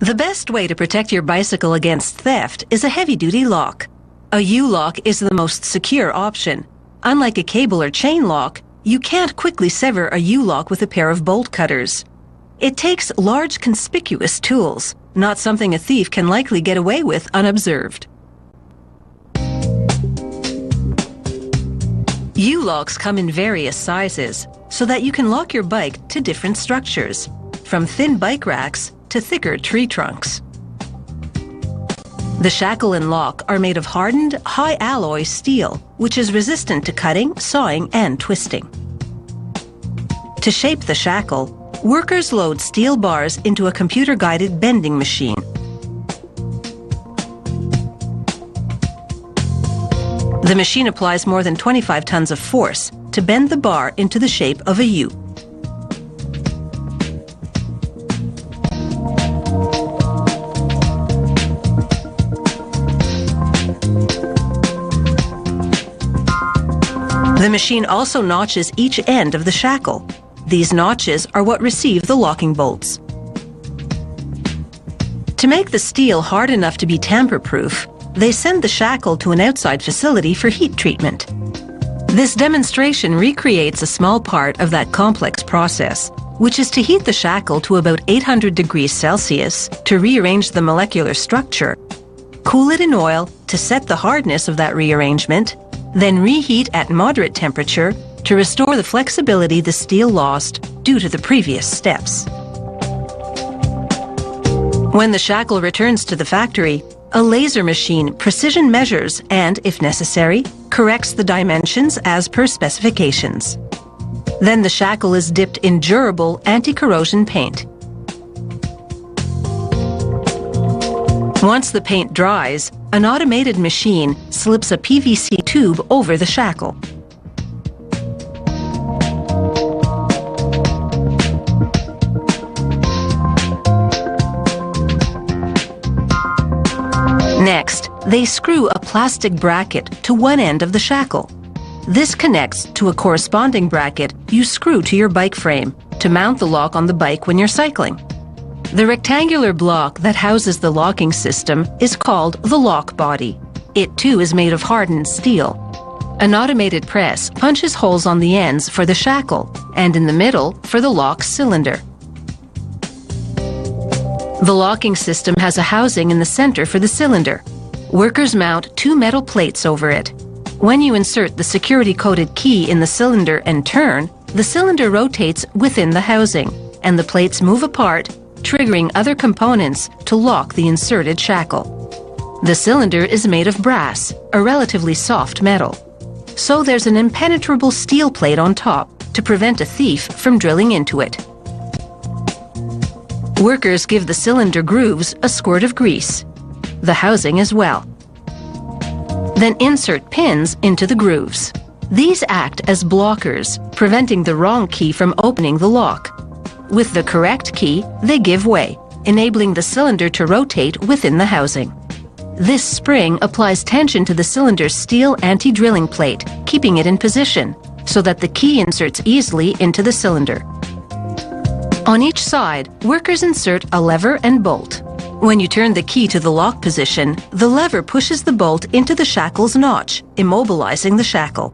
The best way to protect your bicycle against theft is a heavy-duty lock. A U-lock is the most secure option. Unlike a cable or chain lock, you can't quickly sever a U-lock with a pair of bolt cutters. It takes large, conspicuous tools, not something a thief can likely get away with unobserved. U-locks come in various sizes, so that you can lock your bike to different structures, from thin bike racks to thicker tree trunks. The shackle and lock are made of hardened, high-alloy steel, which is resistant to cutting, sawing, and twisting. To shape the shackle, workers load steel bars into a computer-guided bending machine. The machine applies more than 25 tons of force to bend the bar into the shape of a U. The machine also notches each end of the shackle. These notches are what receive the locking bolts. To make the steel hard enough to be tamper-proof, they send the shackle to an outside facility for heat treatment. This demonstration recreates a small part of that complex process, which is to heat the shackle to about 800 degrees Celsius to rearrange the molecular structure, cool it in oil to set the hardness of that rearrangement, then reheat at moderate temperature to restore the flexibility the steel lost due to the previous steps. When the shackle returns to the factory, a laser machine precision measures and, if necessary, corrects the dimensions as per specifications. Then the shackle is dipped in durable anti-corrosion paint. Once the paint dries, an automated machine slips a PVC tube over the shackle. Next, they screw a plastic bracket to one end of the shackle. This connects to a corresponding bracket you screw to your bike frame to mount the lock on the bike when you're cycling. The rectangular block that houses the locking system is called the lock body. It too is made of hardened steel. An automated press punches holes on the ends for the shackle and in the middle for the lock cylinder. The locking system has a housing in the center for the cylinder. Workers mount two metal plates over it. When you insert the security-coded key in the cylinder and turn, the cylinder rotates within the housing, and the plates move apart, triggering other components to lock the inserted shackle. The cylinder is made of brass, a relatively soft metal. So there's an impenetrable steel plate on top to prevent a thief from drilling into it. Workers give the cylinder grooves a squirt of grease, the housing as well. Then insert pins into the grooves. These act as blockers, preventing the wrong key from opening the lock. With the correct key, they give way, enabling the cylinder to rotate within the housing. This spring applies tension to the cylinder's steel anti-drilling plate, keeping it in position, so that the key inserts easily into the cylinder. On each side, workers insert a lever and bolt. When you turn the key to the lock position, the lever pushes the bolt into the shackle's notch, immobilizing the shackle.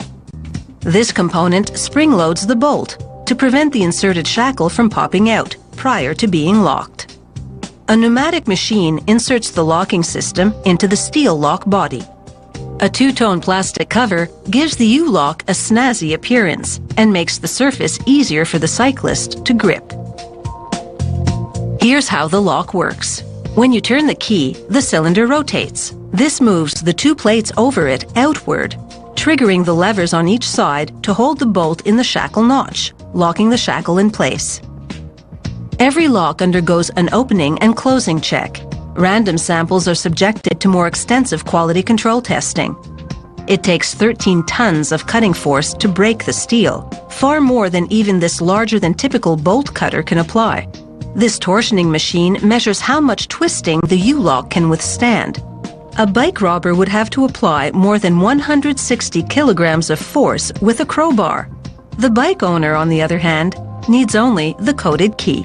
This component spring-loads the bolt to prevent the inserted shackle from popping out prior to being locked. A pneumatic machine inserts the locking system into the steel lock body. A two-tone plastic cover gives the U-lock a snazzy appearance and makes the surface easier for the cyclist to grip. Here's how the lock works. When you turn the key, the cylinder rotates. This moves the two plates over it outward, triggering the levers on each side to hold the bolt in the shackle notch, locking the shackle in place. Every lock undergoes an opening and closing check. Random samples are subjected to more extensive quality control testing. It takes 13 tons of cutting force to break the steel, far more than even this larger than typical bolt cutter can apply. This torsioning machine measures how much twisting the U-lock can withstand. A bike robber would have to apply more than 160 kilograms of force with a crowbar. The bike owner, on the other hand, needs only the coded key.